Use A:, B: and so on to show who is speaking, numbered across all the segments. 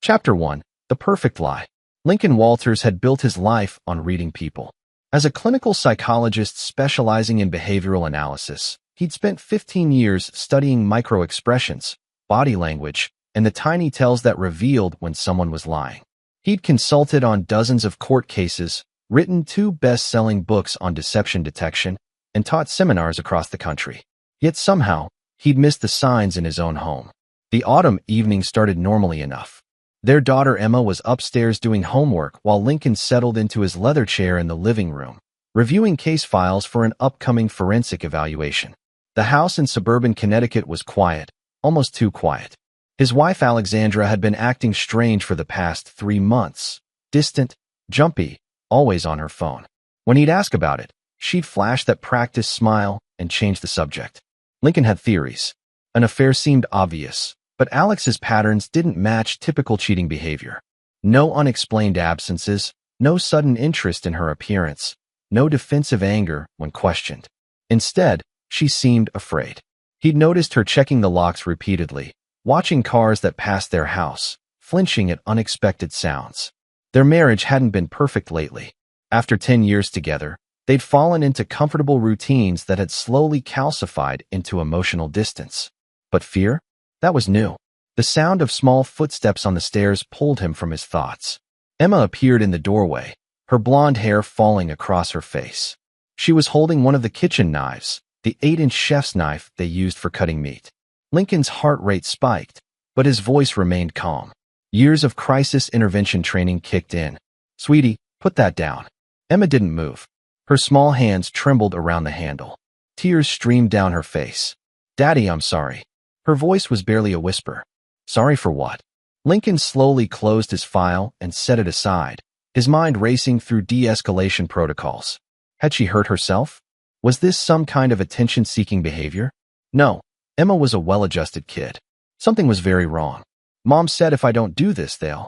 A: Chapter 1. The Perfect Lie. Lincoln Walters had built his life on reading people. As a clinical psychologist specializing in behavioral analysis, he'd spent 15 years studying microexpressions, body language, and the tiny tells that revealed when someone was lying. He'd consulted on dozens of court cases, written 2 best-selling books on deception detection, and taught seminars across the country. Yet somehow, he'd missed the signs in his own home. The autumn evening started normally enough. Their daughter Emma was upstairs doing homework while Lincoln settled into his leather chair in the living room, reviewing case files for an upcoming forensic evaluation. The house in suburban Connecticut was quiet, almost too quiet. His wife Alexandra had been acting strange for the past 3 months, distant, jumpy, always on her phone. When he'd ask about it, she'd flash that practiced smile and change the subject. Lincoln had theories. An affair seemed obvious, but Alex's patterns didn't match typical cheating behavior. No unexplained absences, no sudden interest in her appearance, no defensive anger when questioned. Instead, she seemed afraid. He'd noticed her checking the locks repeatedly, watching cars that passed their house, flinching at unexpected sounds. Their marriage hadn't been perfect lately. After 10 years together, they'd fallen into comfortable routines that had slowly calcified into emotional distance. But fear? That was new. The sound of small footsteps on the stairs pulled him from his thoughts. Emma appeared in the doorway, her blonde hair falling across her face. She was holding one of the kitchen knives, the 8-inch chef's knife they used for cutting meat. Lincoln's heart rate spiked, but his voice remained calm. Years of crisis intervention training kicked in. "Sweetie, put that down." Emma didn't move. Her small hands trembled around the handle. Tears streamed down her face. "Daddy, I'm sorry." Her voice was barely a whisper. "Sorry for what?" Lincoln slowly closed his file and set it aside, his mind racing through de-escalation protocols. Had she hurt herself? Was this some kind of attention-seeking behavior? No, Emma was a well-adjusted kid. Something was very wrong. Mom said if I don't do this, they'll...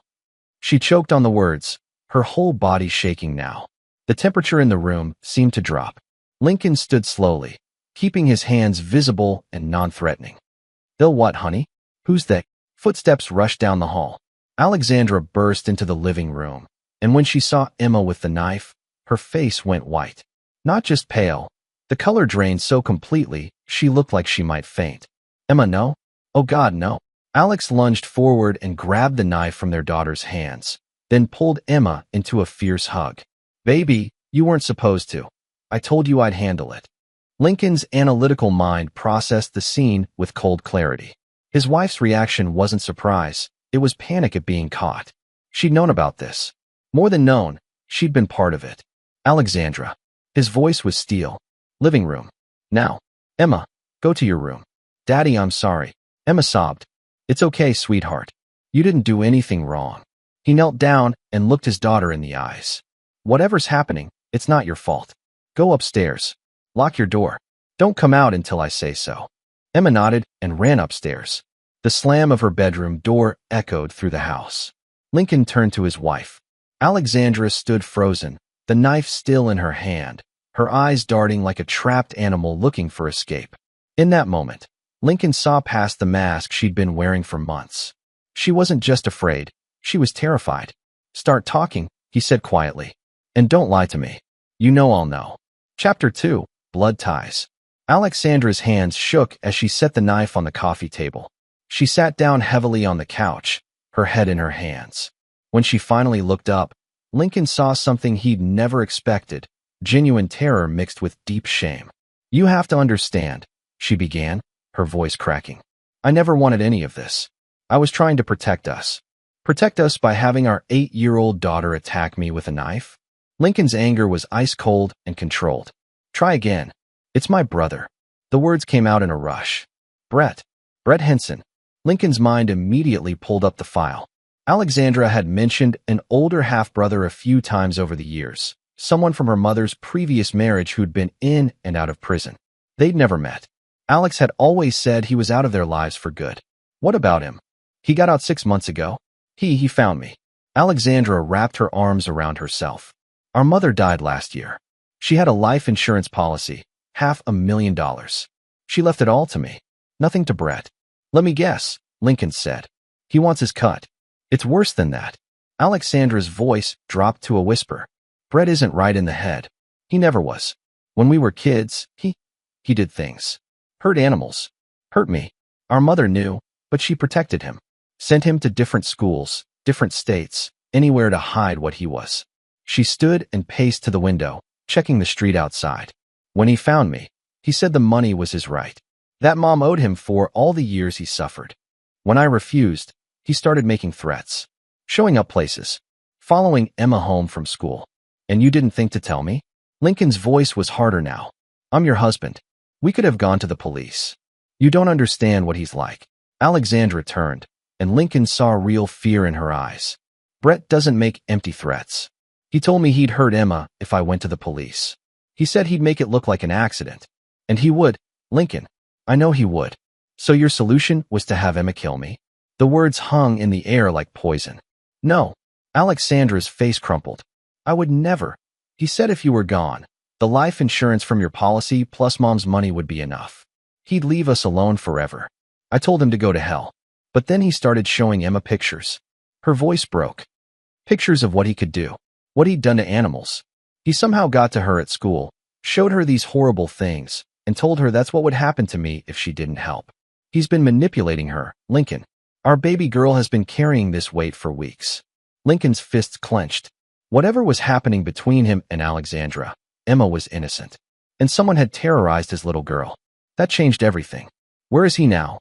A: She choked on the words, her whole body shaking now. The temperature in the room seemed to drop. Lincoln stood slowly, keeping his hands visible and non-threatening. "They'll what, honey? Who's they?" Footsteps rushed down the hall. Alexandra burst into the living room, and when she saw Emma with the knife, her face went white. Not just pale. The color drained so completely, she looked like she might faint. "Emma, no? Oh God, no." Alex lunged forward and grabbed the knife from their daughter's hands, then pulled Emma into a fierce hug. "Baby, you weren't supposed to. I told you I'd handle it." Lincoln's analytical mind processed the scene with cold clarity. His wife's reaction wasn't surprise, it was panic at being caught. She'd known about this. More than known, she'd been part of it. "Alexandra." His voice was steel. "Living room. Now. Emma, go to your room." "Daddy, I'm sorry." Emma sobbed. "It's okay, sweetheart. You didn't do anything wrong." He knelt down and looked his daughter in the eyes. "Whatever's happening, it's not your fault. Go upstairs. Lock your door. Don't come out until I say so." Emma nodded and ran upstairs. The slam of her bedroom door echoed through the house. Lincoln turned to his wife. Alexandra stood frozen, the knife still in her hand, her eyes darting like a trapped animal looking for escape. In that moment, Lincoln saw past the mask she'd been wearing for months. She wasn't just afraid, she was terrified. "Start talking," he said quietly. "And don't lie to me. You know I'll know." Chapter 2. Blood Ties. Alexandra's hands shook as she set the knife on the coffee table. She sat down heavily on the couch, her head in her hands. When she finally looked up, Lincoln saw something he'd never expected, genuine terror mixed with deep shame. "You have to understand," she began, her voice cracking. "I never wanted any of this. I was trying to protect us. Protect us by having our 8-year-old daughter attack me with a knife?" Lincoln's anger was ice-cold and controlled. "Try again. It's my brother." The words came out in a rush. Brett Henson." Lincoln's mind immediately pulled up the file. Alexandra had mentioned an older half-brother a few times over the years, someone from her mother's previous marriage who'd been in and out of prison. They'd never met. Alex had always said he was out of their lives for good. What about him? "He got out 6 months ago. He found me." Alexandra wrapped her arms around herself. "Our mother died last year. She had a life insurance policy, $500,000. She left it all to me. Nothing to Brett." "Let me guess," Lincoln said. "He wants his cut." It's worse than that. Alexandra's voice dropped to a whisper. Brett isn't right in the head. He never was. When we were kids, he did things. Hurt animals. Hurt me. Our mother knew, but she protected him. Sent him to different schools, different states, anywhere to hide what he was. She stood and paced to the window, checking the street outside. When he found me, he said the money was his right. That mom owed him for all the years he suffered. When I refused, he started making threats. Showing up places. Following Emma home from school. And you didn't think to tell me? Lincoln's voice was harder now. I'm your husband. We could have gone to the police. You don't understand what he's like. Alexandra turned, and Lincoln saw real fear in her eyes. Brett doesn't make empty threats. He told me he'd hurt Emma if I went to the police. He said he'd make it look like an accident. And he would, Lincoln. I know he would. So your solution was to have Emma kill me? The words hung in the air like poison. No. Alexandra's face crumpled. I would never. He said if you were gone, the life insurance from your policy plus mom's money would be enough. He'd leave us alone forever. I told him to go to hell. But then he started showing Emma pictures. Her voice broke. Pictures of what he could do. What he'd done to animals. He somehow got to her at school, showed her these horrible things, and told her that's what would happen to me if she didn't help. He's been manipulating her, Lincoln. Our baby girl has been carrying this weight for weeks. Lincoln's fists clenched. Whatever was happening between him and Alexandra, Emma was innocent. And someone had terrorized his little girl. That changed everything. Where is he now?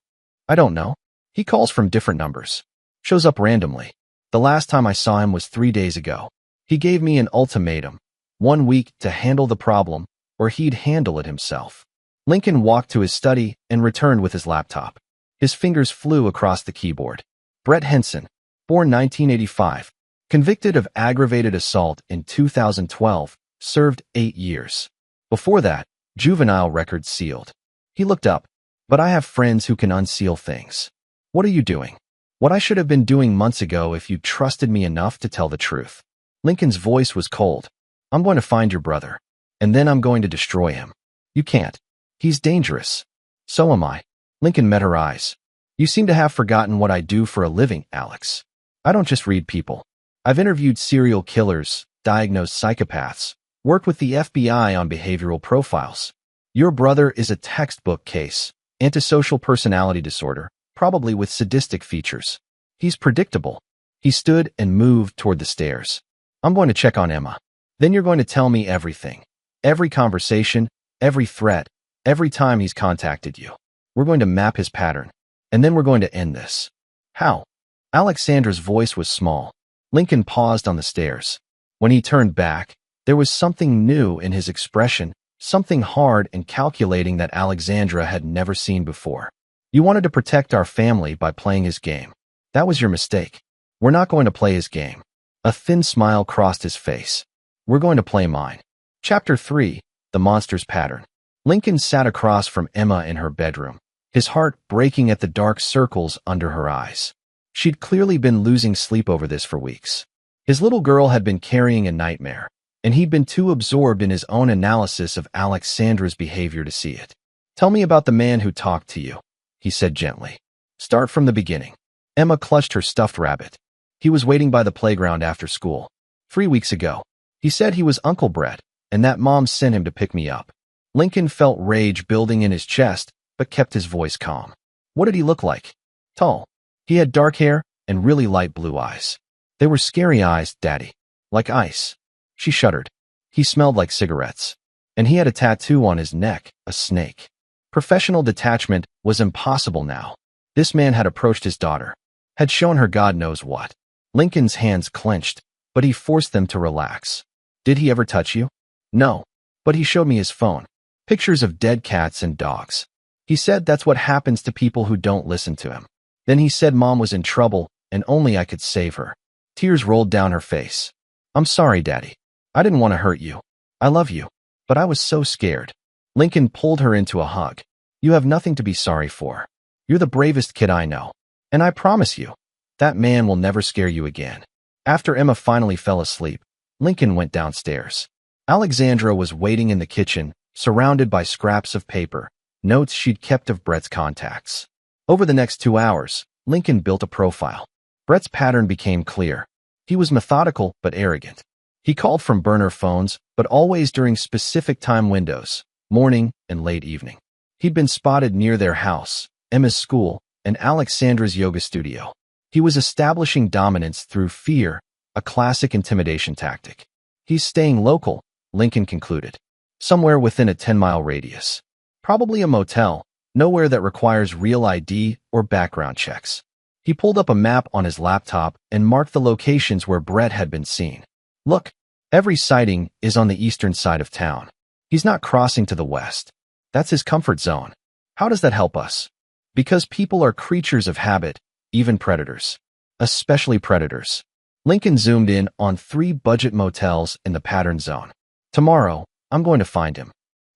A: I don't know. He calls from different numbers. Shows up randomly. The last time I saw him was 3 days ago. He gave me an ultimatum. 1 week to handle the problem, or he'd handle it himself. Lincoln walked to his study and returned with his laptop. His fingers flew across the keyboard. Brett Henson, born 1985, convicted of aggravated assault in 2012, served 8 years. Before that, juvenile record sealed. He looked up. But I have friends who can unseal things. What are you doing? What I should have been doing months ago if you trusted me enough to tell the truth. Lincoln's voice was cold. I'm going to find your brother. And then I'm going to destroy him. You can't. He's dangerous. So am I. Lincoln met her eyes. You seem to have forgotten what I do for a living, Alex. I don't just read people. I've interviewed serial killers, diagnosed psychopaths, worked with the FBI on behavioral profiles. Your brother is a textbook case. Antisocial personality disorder, probably with sadistic features. He's predictable. He stood and moved toward the stairs. I'm going to check on Emma. Then you're going to tell me everything. Every conversation, every threat, every time he's contacted you. We're going to map his pattern. And then we're going to end this. How? Alexandra's voice was small. Lincoln paused on the stairs. When he turned back, there was something new in his expression. Something hard and calculating that Alexandra had never seen before. You wanted to protect our family by playing his game. That was your mistake. We're not going to play his game. A thin smile crossed his face. We're going to play mine. Chapter 3, The Monster's Pattern. Lincoln sat across from Emma in her bedroom, his heart breaking at the dark circles under her eyes. She'd clearly been losing sleep over this for weeks. His little girl had been carrying a nightmare, and he'd been too absorbed in his own analysis of Alexandra's behavior to see it. Tell me about the man who talked to you, he said gently. Start from the beginning. Emma clutched her stuffed rabbit. He was waiting by the playground after school. 3 weeks ago. He said he was Uncle Brett, and that mom sent him to pick me up. Lincoln felt rage building in his chest, but kept his voice calm. What did he look like? Tall. He had dark hair and really light blue eyes. They were scary eyes, Daddy. Like ice. She shuddered. He smelled like cigarettes. And he had a tattoo on his neck, a snake. Professional detachment was impossible now. This man had approached his daughter. Had shown her God knows what. Lincoln's hands clenched, but he forced them to relax. Did he ever touch you? No. But he showed me his phone. Pictures of dead cats and dogs. He said that's what happens to people who don't listen to him. Then he said Mom was in trouble and only I could save her. Tears rolled down her face. I'm sorry, Daddy. I didn't want to hurt you. I love you. But I was so scared. Lincoln pulled her into a hug. You have nothing to be sorry for. You're the bravest kid I know. And I promise you, that man will never scare you again. After Emma finally fell asleep, Lincoln went downstairs. Alexandra was waiting in the kitchen, surrounded by scraps of paper, notes she'd kept of Brett's contacts. Over the next 2 hours, Lincoln built a profile. Brett's pattern became clear. He was methodical but arrogant. He called from burner phones, but always during specific time windows, morning and late evening. He'd been spotted near their house, Emma's school, and Alexandra's yoga studio. He was establishing dominance through fear, a classic intimidation tactic. He's staying local, Lincoln concluded. Somewhere within a 10-mile radius. Probably a motel, nowhere that requires real ID or background checks. He pulled up a map on his laptop and marked the locations where Brett had been seen. Look, every sighting is on the eastern side of town. He's not crossing to the west. That's his comfort zone. How does that help us? Because people are creatures of habit, even predators. Especially predators. Lincoln zoomed in on 3 budget motels in the pattern zone. Tomorrow, I'm going to find him.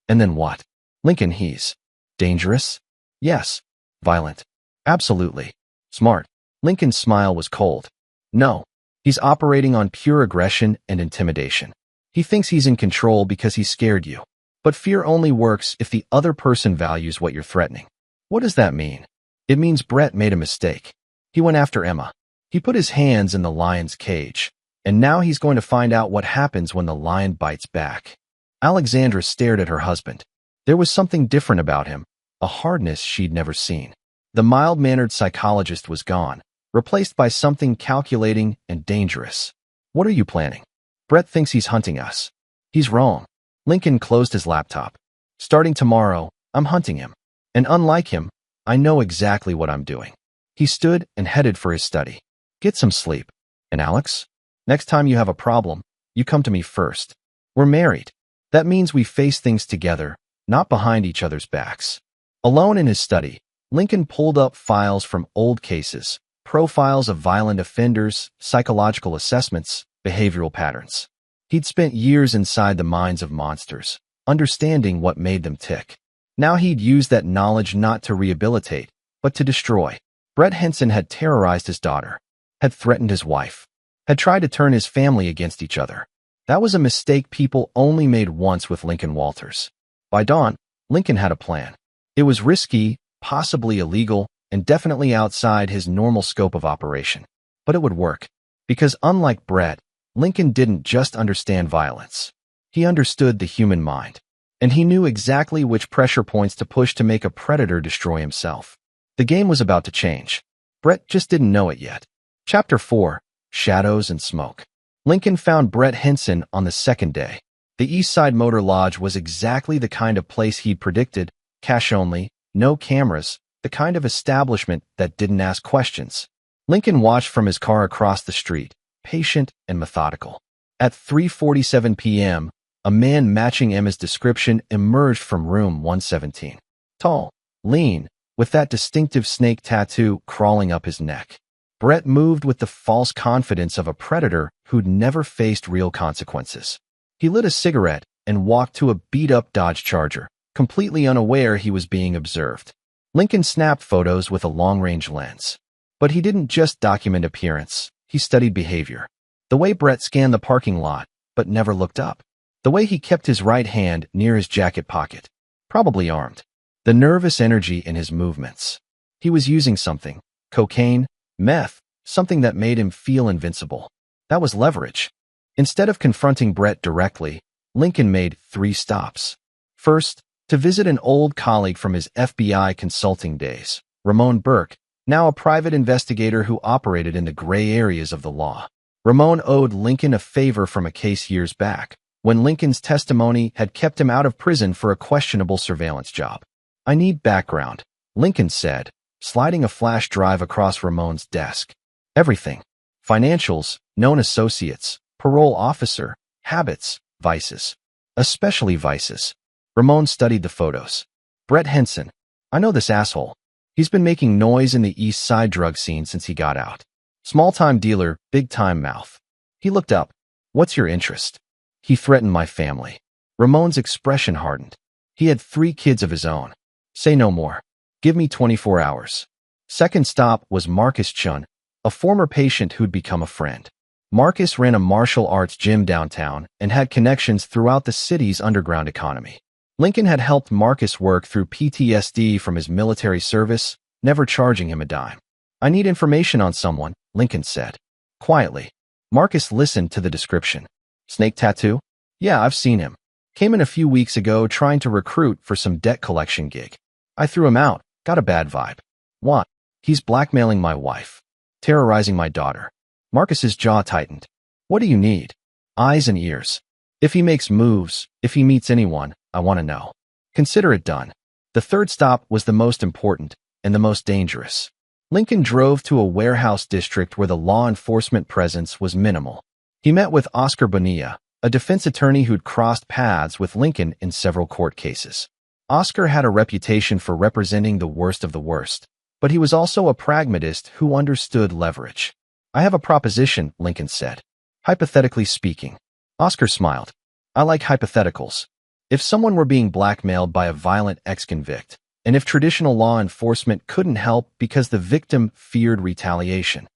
A: And then what? Lincoln, he's dangerous? Yes. Violent? Absolutely. Smart. Lincoln's smile was cold. No. He's operating on pure aggression and intimidation. He thinks he's in control because he scared you. But fear only works if the other person values what you're threatening. What does that mean? It means Brett made a mistake. He went after Emma. He put his hands in the lion's cage. And now he's going to find out what happens when the lion bites back. Alexandra stared at her husband. There was something different about him, a hardness she'd never seen. The mild-mannered psychologist was gone, replaced by something calculating and dangerous. What are you planning? Brett thinks he's hunting us. He's wrong. Lincoln closed his laptop. Starting tomorrow, I'm hunting him. And unlike him, I know exactly what I'm doing. He stood and headed for his study. Get some sleep. And Alex? Next time you have a problem, you come to me first. We're married. That means we face things together, not behind each other's backs. Alone in his study, Lincoln pulled up files from old cases, profiles of violent offenders, psychological assessments, behavioral patterns. He'd spent years inside the minds of monsters, understanding what made them tick. Now he'd use that knowledge not to rehabilitate, but to destroy. Brett Henson had terrorized his daughter, had threatened his wife, had tried to turn his family against each other. That was a mistake people only made once with Lincoln Walters. By dawn, Lincoln had a plan. It was risky, possibly illegal, and definitely outside his normal scope of operation. But it would work. Because unlike Brett, Lincoln didn't just understand violence. He understood the human mind. And he knew exactly which pressure points to push to make a predator destroy himself. The game was about to change. Brett just didn't know it yet. Chapter 4. Shadows and Smoke. Lincoln found Brett Henson on the second day. The East Side Motor Lodge was exactly the kind of place he'd predicted, cash only, no cameras, the kind of establishment that didn't ask questions. Lincoln watched from his car across the street, patient and methodical. At 3:47 p.m., a man matching Emma's description emerged from room 117. Tall, lean, with that distinctive snake tattoo crawling up his neck. Brett moved with the false confidence of a predator who'd never faced real consequences. He lit a cigarette and walked to a beat-up Dodge Charger, completely unaware he was being observed. Lincoln snapped photos with a long-range lens. But he didn't just document appearance, he studied behavior. The way Brett scanned the parking lot, but never looked up. The way he kept his right hand near his jacket pocket, probably armed. The nervous energy in his movements. He was using something, cocaine, meth, something that made him feel invincible. That was leverage. Instead of confronting Brett directly, Lincoln made 3 stops. First, to visit an old colleague from his FBI consulting days, Ramon Burke, now a private investigator who operated in the gray areas of the law. Ramon owed Lincoln a favor from a case years back, when Lincoln's testimony had kept him out of prison for a questionable surveillance job. I need background, Lincoln said, sliding a flash drive across Ramon's desk. Everything. Financials, known associates, parole officer, habits, vices. Especially vices. Ramon studied the photos. Brett Henson. I know this asshole. He's been making noise in the East Side drug scene since he got out. Small-time dealer, big-time mouth. He looked up. What's your interest? He threatened my family. Ramon's expression hardened. He had 3 kids of his own. Say no more. Give me 24 hours. Second stop was Marcus Chun, a former patient who'd become a friend. Marcus ran a martial arts gym downtown and had connections throughout the city's underground economy. Lincoln had helped Marcus work through PTSD from his military service, never charging him a dime. I need information on someone, Lincoln said. Quietly. Marcus listened to the description. Snake tattoo? Yeah, I've seen him. Came in a few weeks ago trying to recruit for some debt collection gig. I threw him out, got a bad vibe. What? He's blackmailing my wife. Terrorizing my daughter. Marcus's jaw tightened. What do you need? Eyes and ears. If he makes moves, if he meets anyone, I want to know. Consider it done. The third stop was the most important and the most dangerous. Lincoln drove to a warehouse district where the law enforcement presence was minimal. He met with Oscar Bonilla, a defense attorney who'd crossed paths with Lincoln in several court cases. Oscar had a reputation for representing the worst of the worst, but he was also a pragmatist who understood leverage. I have a proposition, Lincoln said. Hypothetically speaking. Oscar smiled. I like hypotheticals. If someone were being blackmailed by a violent ex-convict, and if traditional law enforcement couldn't help because the victim feared retaliation,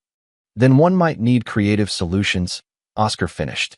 A: then one might need creative solutions, Oscar finished.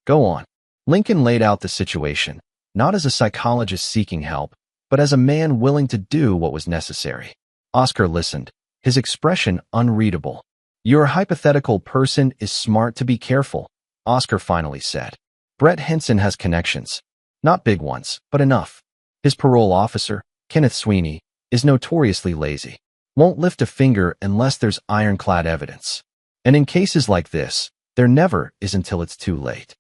A: Go on. Lincoln laid out the situation, not as a psychologist seeking help, but as a man willing to do what was necessary. Oscar listened, his expression unreadable. Your hypothetical person is smart to be careful, Oscar finally said. Brett Henson has connections. Not big ones, but enough. His parole officer, Kenneth Sweeney, is notoriously lazy. Won't lift a finger unless there's ironclad evidence. And in cases like this, there never is until it's too late.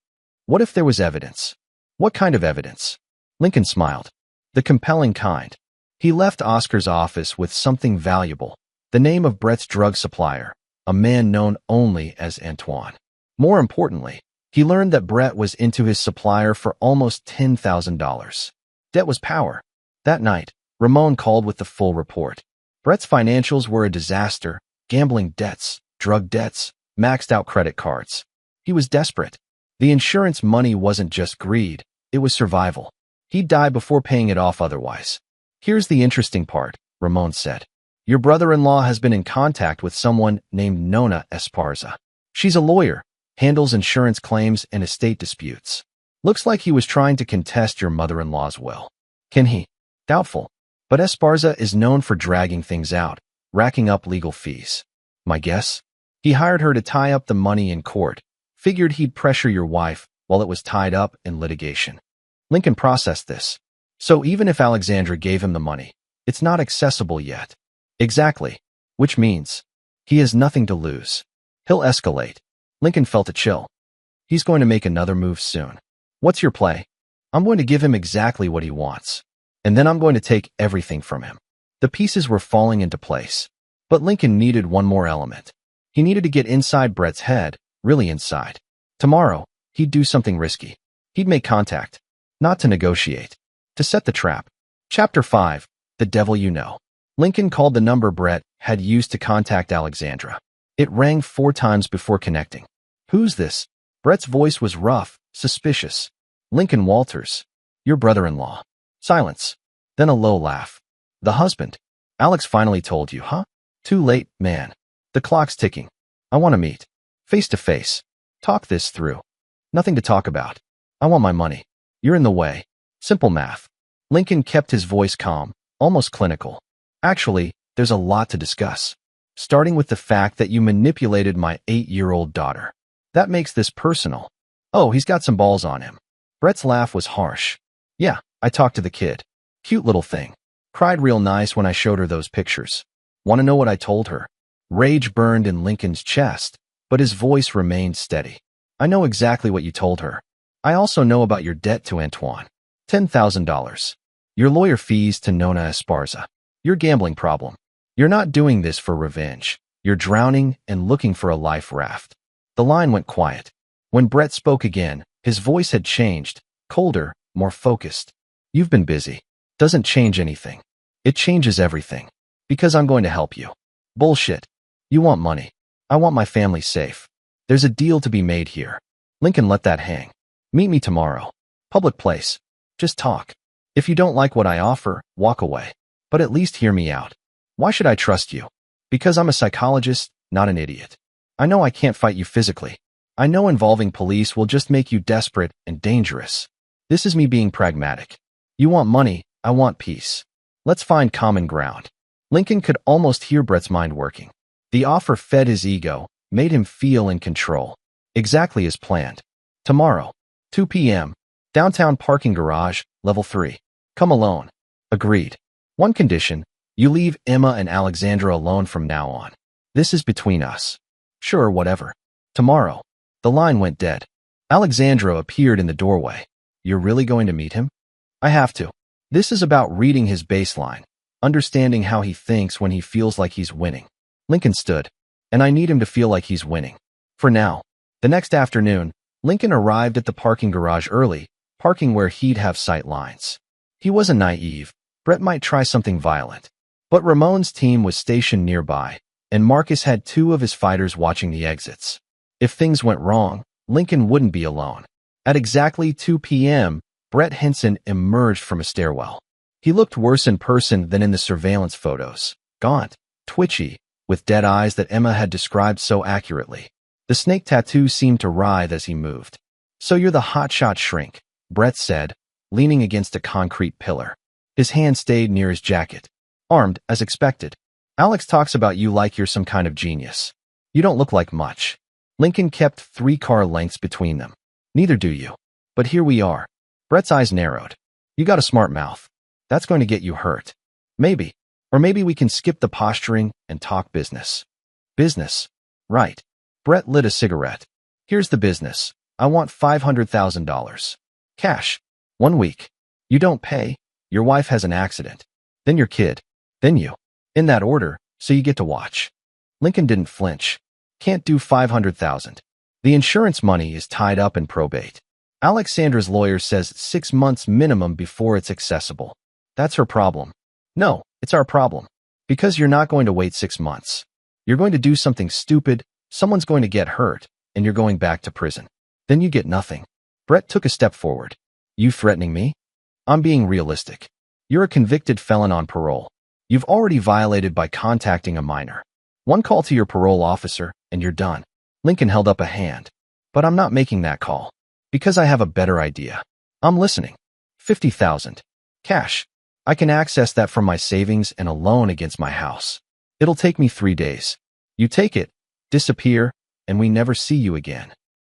A: What if there was evidence? What kind of evidence? Lincoln smiled. The compelling kind. He left Oscar's office with something valuable, the name of Brett's drug supplier, a man known only as Antoine. More importantly, he learned that Brett was into his supplier for almost $10,000. Debt was power. That night, Ramon called with the full report. Brett's financials were a disaster, gambling debts, drug debts, maxed out credit cards. He was desperate. The insurance money wasn't just greed, it was survival. He'd die before paying it off otherwise. Here's the interesting part, Ramon said. Your brother-in-law has been in contact with someone named Nona Esparza. She's a lawyer, handles insurance claims and estate disputes. Looks like he was trying to contest your mother-in-law's will. Can he? Doubtful. But Esparza is known for dragging things out, racking up legal fees. My guess? He hired her to tie up the money in court, figured he'd pressure your wife while it was tied up in litigation. Lincoln processed this. So even if Alexandra gave him the money, it's not accessible yet. Exactly. Which means he has nothing to lose. He'll escalate. Lincoln felt a chill. He's going to make another move soon. What's your play? I'm going to give him exactly what he wants. And then I'm going to take everything from him. The pieces were falling into place. But Lincoln needed one more element. He needed to get inside Brett's head, really inside. Tomorrow, he'd do something risky. He'd make contact. Not to negotiate. To set the trap. Chapter 5. The Devil You Know. Lincoln called the number Brett had used to contact Alexandra. It rang 4 times before connecting. Who's this? Brett's voice was rough, suspicious. Lincoln Walters. Your brother-in-law. Silence. Then a low laugh. The husband. Alex finally told you, huh? Too late, man. The clock's ticking. I want to meet. Face to face. Talk this through. Nothing to talk about. I want my money. You're in the way. Simple math. Lincoln kept his voice calm, almost clinical. Actually, there's a lot to discuss. Starting with the fact that you manipulated my 8-year-old daughter. That makes this personal. Oh, he's got some balls on him. Brett's laugh was harsh. Yeah, I talked to the kid. Cute little thing. Cried real nice when I showed her those pictures. Want to know what I told her? Rage burned in Lincoln's chest, but his voice remained steady. I know exactly what you told her. I also know about your debt to Antoine. $10,000. Your lawyer fees to Nona Esparza. Your gambling problem. You're not doing this for revenge. You're drowning and looking for a life raft. The line went quiet. When Brett spoke again, his voice had changed, colder, more focused. You've been busy. Doesn't change anything. It changes everything. Because I'm going to help you. Bullshit. You want money. I want my family safe. There's a deal to be made here. Lincoln let that hang. Meet me tomorrow. Public place. Just talk. If you don't like what I offer, walk away. But at least hear me out. Why should I trust you? Because I'm a psychologist, not an idiot. I know I can't fight you physically. I know involving police will just make you desperate and dangerous. This is me being pragmatic. You want money, I want peace. Let's find common ground. Lincoln could almost hear Brett's mind working. The offer fed his ego, made him feel in control. Exactly as planned. Tomorrow, 2 p.m., downtown parking garage, level 3. Come alone. Agreed. One condition, you leave Emma and Alexandra alone from now on. This is between us. Sure, whatever. Tomorrow. The line went dead. Alexandra appeared in the doorway. You're really going to meet him? I have to. This is about reading his baseline, understanding how he thinks when he feels like he's winning. Lincoln stood. And I need him to feel like he's winning. For now. The next afternoon, Lincoln arrived at the parking garage early, parking where he'd have sight lines. He wasn't naive. Brett might try something violent. But Ramon's team was stationed nearby, and Marcus had 2 of his fighters watching the exits. If things went wrong, Lincoln wouldn't be alone. At exactly 2 p.m., Brett Henson emerged from a stairwell. He looked worse in person than in the surveillance photos. Gaunt, twitchy, with dead eyes that Emma had described so accurately. The snake tattoo seemed to writhe as he moved. So you're the hotshot shrink, Brett said, leaning against a concrete pillar. His hand stayed near his jacket. Armed, as expected. Alex talks about you like you're some kind of genius. You don't look like much. Lincoln kept 3 car lengths between them. Neither do you. But here we are. Brett's eyes narrowed. You got a smart mouth. That's going to get you hurt. Maybe. Or maybe we can skip the posturing and talk business. Business. Right. Brett lit a cigarette. Here's the business. I want $500,000. Cash. 1 week. You don't pay. Your wife has an accident. Then your kid. Then you. In that order, so you get to watch. Lincoln didn't flinch. Can't do $500,000. The insurance money is tied up in probate. Alexandra's lawyer says 6 months minimum before it's accessible. That's her problem. No, it's our problem. Because you're not going to wait 6 months. You're going to do something stupid, someone's going to get hurt, and you're going back to prison. Then you get nothing. Brett took a step forward. You threatening me? I'm being realistic. You're a convicted felon on parole. You've already violated by contacting a minor. 1 call to your parole officer, and you're done. Lincoln held up a hand. But I'm not making that call. Because I have a better idea. I'm listening. 50,000. Cash. I can access that from my savings and a loan against my house. It'll take me 3 days. You take it, disappear, and we never see you again.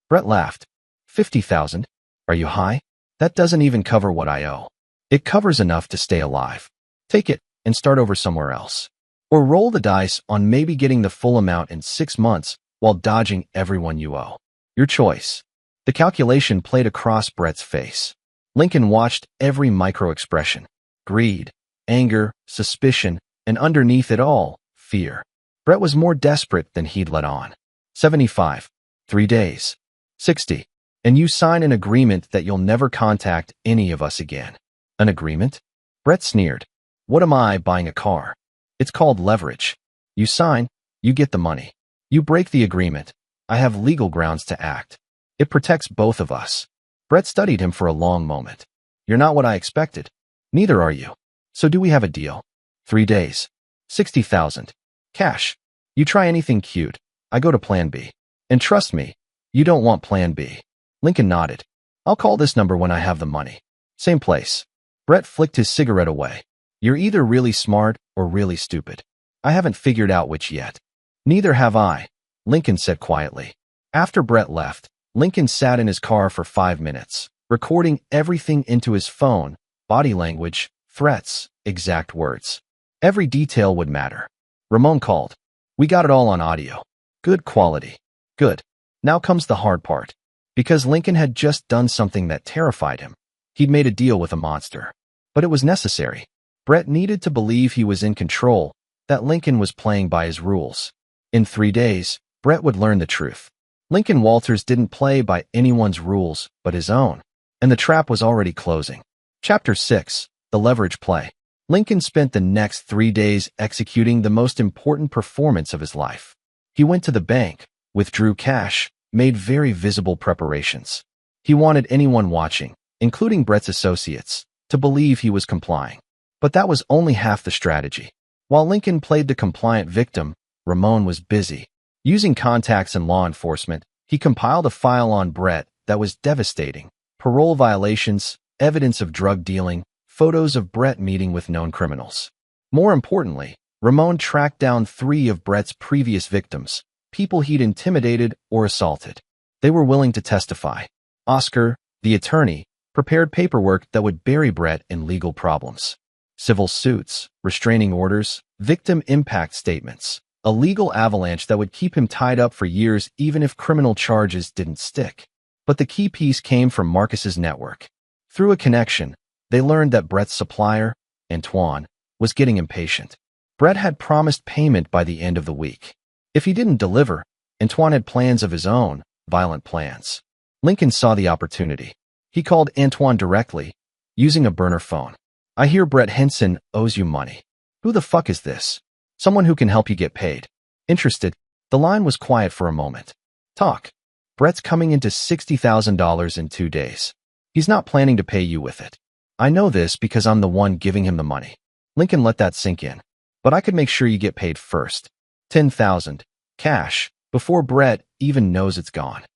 A: Brett laughed. 50,000? Are you high? That doesn't even cover what I owe. It covers enough to stay alive. Take it and start over somewhere else. Or roll the dice on maybe getting the full amount in 6 months while dodging everyone you owe. Your choice. The calculation played across Brett's face. Lincoln watched every micro-expression. Greed, anger, suspicion, and underneath it all, fear. Brett was more desperate than he'd let on. 75. 3 days. 60. And you sign an agreement that you'll never contact any of us again. An agreement? Brett sneered. What am I buying a car? It's called leverage. You sign, you get the money. You break the agreement. I have legal grounds to act. It protects both of us. Brett studied him for a long moment. You're not what I expected. Neither are you. So do we have a deal? 3 days. 60,000. Cash. You try anything cute. I go to plan B. And trust me, you don't want plan B. Lincoln nodded. I'll call this number when I have the money. Same place. Brett flicked his cigarette away. You're either really smart or really stupid. I haven't figured out which yet. Neither have I, Lincoln said quietly. After Brett left, Lincoln sat in his car for 5 minutes, recording everything into his phone, body language, threats, exact words. Every detail would matter. Ramon called. We got it all on audio. Good quality. Good. Now comes the hard part. Because Lincoln had just done something that terrified him. He'd made a deal with a monster. But it was necessary. Brett needed to believe he was in control, that Lincoln was playing by his rules. In 3 days, Brett would learn the truth. Lincoln Walters didn't play by anyone's rules but his own, and the trap was already closing. Chapter 6. The Leverage Play. Lincoln spent the next 3 days executing the most important performance of his life. He went to the bank, withdrew cash, made very visible preparations. He wanted anyone watching, including Brett's associates, to believe he was complying. But that was only half the strategy. While Lincoln played the compliant victim, Ramon was busy. Using contacts in law enforcement, he compiled a file on Brett that was devastating. Parole violations, evidence of drug dealing, photos of Brett meeting with known criminals. More importantly, Ramon tracked down 3 of Brett's previous victims, people he'd intimidated or assaulted. They were willing to testify. Oscar, the attorney, prepared paperwork that would bury Brett in legal problems. Civil suits, restraining orders, victim impact statements, a legal avalanche that would keep him tied up for years even if criminal charges didn't stick. But the key piece came from Marcus's network. Through a connection, they learned that Brett's supplier, Antoine, was getting impatient. Brett had promised payment by the end of the week. If he didn't deliver, Antoine had plans of his own, violent plans. Lincoln saw the opportunity. He called Antoine directly, using a burner phone. "I hear Brett Henson owes you money. Who the fuck is this? Someone who can help you get paid." Interested, the line was quiet for a moment. "Talk. Brett's coming into $60,000 in 2 days. He's not planning to pay you with it. I know this because I'm the one giving him the money." Lincoln let that sink in. "But I could make sure you get paid first. 10,000, cash, before Brett even knows it's gone."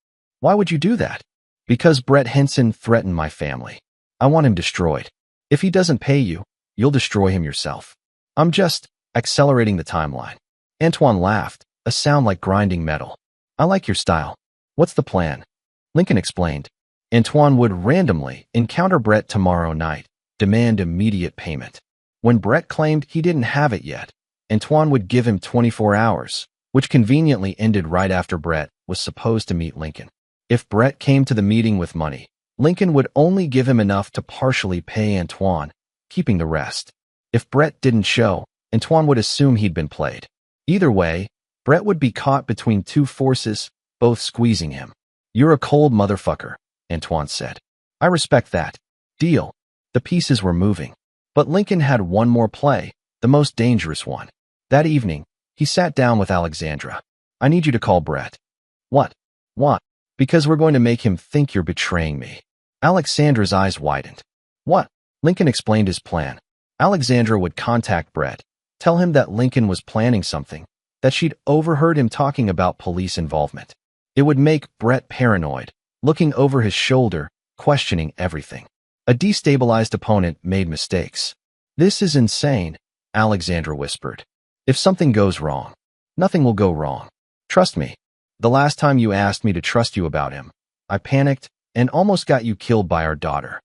A: "Why would you do that?" "Because Brett Henson threatened my family. I want him destroyed. If he doesn't pay you, you'll destroy him yourself. I'm just accelerating the timeline." Antoine laughed, a sound like grinding metal. "I like your style. What's the plan?" Lincoln explained. Antoine would randomly encounter Brett tomorrow night, demand immediate payment. When Brett claimed he didn't have it yet, Antoine would give him 24 hours, which conveniently ended right after Brett was supposed to meet Lincoln. If Brett came to the meeting with money, Lincoln would only give him enough to partially pay Antoine, keeping the rest. If Brett didn't show, Antoine would assume he'd been played. Either way, Brett would be caught between 2 forces, both squeezing him. "You're a cold motherfucker," Antoine said. "I respect that. Deal." The pieces were moving. But Lincoln had one more play, the most dangerous one. That evening, he sat down with Alexandra. "I need you to call Brett." "What?" "What?" "Because we're going to make him think you're betraying me." Alexandra's eyes widened. "What?" Lincoln explained his plan. Alexandra would contact Brett, tell him that Lincoln was planning something, that she'd overheard him talking about police involvement. It would make Brett paranoid, looking over his shoulder, questioning everything. A destabilized opponent made mistakes. "This is insane," Alexandra whispered. "If something goes wrong, nothing will go wrong. Trust me. The last time you asked me to trust you about him, I panicked and almost got you killed by our daughter."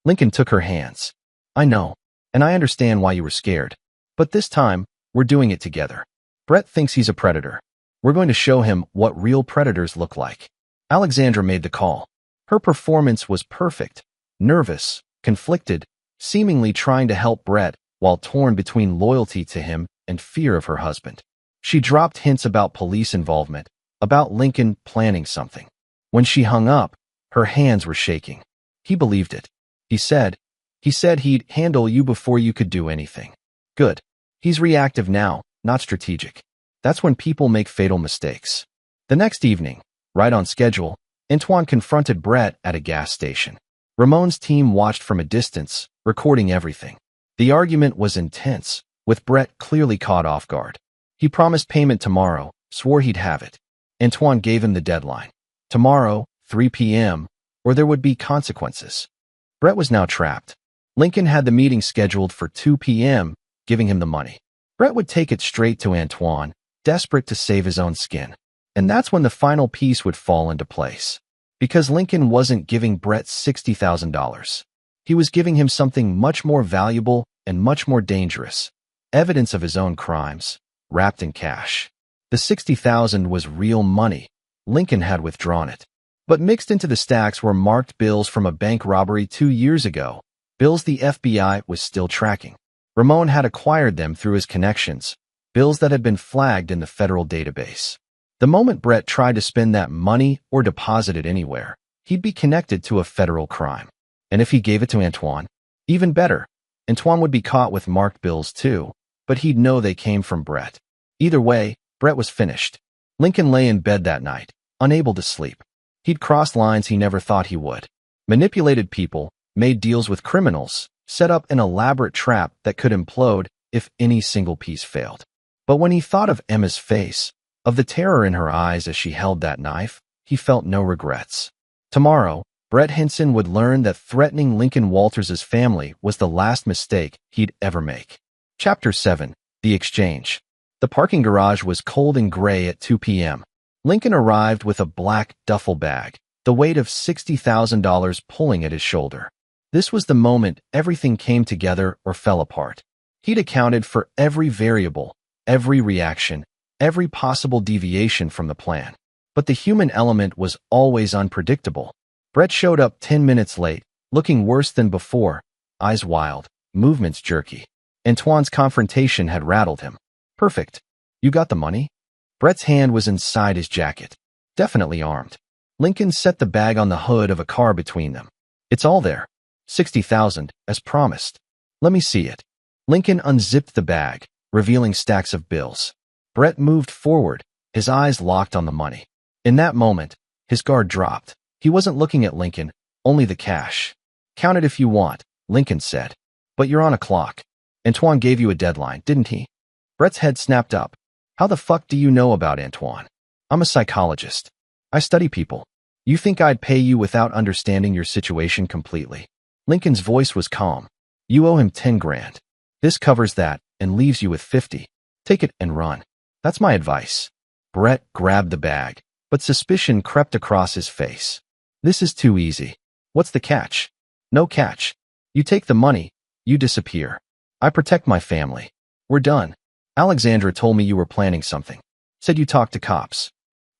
A: Lincoln took her hands. "I know, and I understand why you were scared. But this time, we're doing it together. Brett thinks he's a predator. We're going to show him what real predators look like." Alexandra made the call. Her performance was perfect. Nervous, conflicted, seemingly trying to help Brett while torn between loyalty to him and fear of her husband. She dropped hints about police involvement, about Lincoln planning something. When she hung up, her hands were shaking. "He believed it. He said he'd handle you before you could do anything." "Good. He's reactive now, not strategic. That's when people make fatal mistakes." The next evening, right on schedule, Antoine confronted Brett at a gas station. Ramon's team watched from a distance, recording everything. The argument was intense, with Brett clearly caught off guard. He promised payment tomorrow, swore he'd have it. Antoine gave him the deadline. Tomorrow, 3 p.m., or there would be consequences. Brett was now trapped. Lincoln had the meeting scheduled for 2 p.m., giving him the money. Brett would take it straight to Antoine, desperate to save his own skin. And that's when the final piece would fall into place. Because Lincoln wasn't giving Brett $60,000. He was giving him something much more valuable and much more dangerous. Evidence of his own crimes, wrapped in cash. The $60,000 was real money. Lincoln had withdrawn it. But mixed into the stacks were marked bills from a bank robbery 2 years ago, bills the FBI was still tracking. Ramon had acquired them through his connections, bills that had been flagged in the federal database. The moment Brett tried to spend that money or deposit it anywhere, he'd be connected to a federal crime. And if he gave it to Antoine, even better. Antoine would be caught with marked bills too, but he'd know they came from Brett. Either way, Brett was finished. Lincoln lay in bed that night, unable to sleep. He'd crossed lines he never thought he would. Manipulated people, made deals with criminals, set up an elaborate trap that could implode if any single piece failed. But when he thought of Emma's face, of the terror in her eyes as she held that knife, he felt no regrets. Tomorrow, Brett Henson would learn that threatening Lincoln Walters' family was the last mistake he'd ever make. Chapter 7. The exchange. The parking garage was cold and gray at 2 p.m. Lincoln arrived with a black duffel bag, the weight of $60,000 pulling at his shoulder. This was the moment everything came together or fell apart. He'd accounted for every variable, every reaction, every possible deviation from the plan. But the human element was always unpredictable. Brett showed up 10 minutes late, looking worse than before, eyes wild, movements jerky. Antoine's confrontation had rattled him. Perfect. You got the money? Brett's hand was inside his jacket. Definitely armed. Lincoln set the bag on the hood of a car between them. It's all there. 60,000, as promised. Let me see it. Lincoln unzipped the bag, revealing stacks of bills. Brett moved forward, his eyes locked on the money. In that moment, his guard dropped. He wasn't looking at Lincoln, only the cash. Count it if you want, Lincoln said. But you're on a clock. Antoine gave you a deadline, didn't he? Brett's head snapped up. How the fuck do you know about Antoine? I'm a psychologist. I study people. You think I'd pay you without understanding your situation completely? Lincoln's voice was calm. You owe him 10 grand. This covers that and leaves you with 50. Take it and run. That's my advice. Brett grabbed the bag, but suspicion crept across his face. This is too easy. What's the catch? No catch. You take the money, you disappear. I protect my family. We're done. Alexandra told me you were planning something. Said you talked to cops.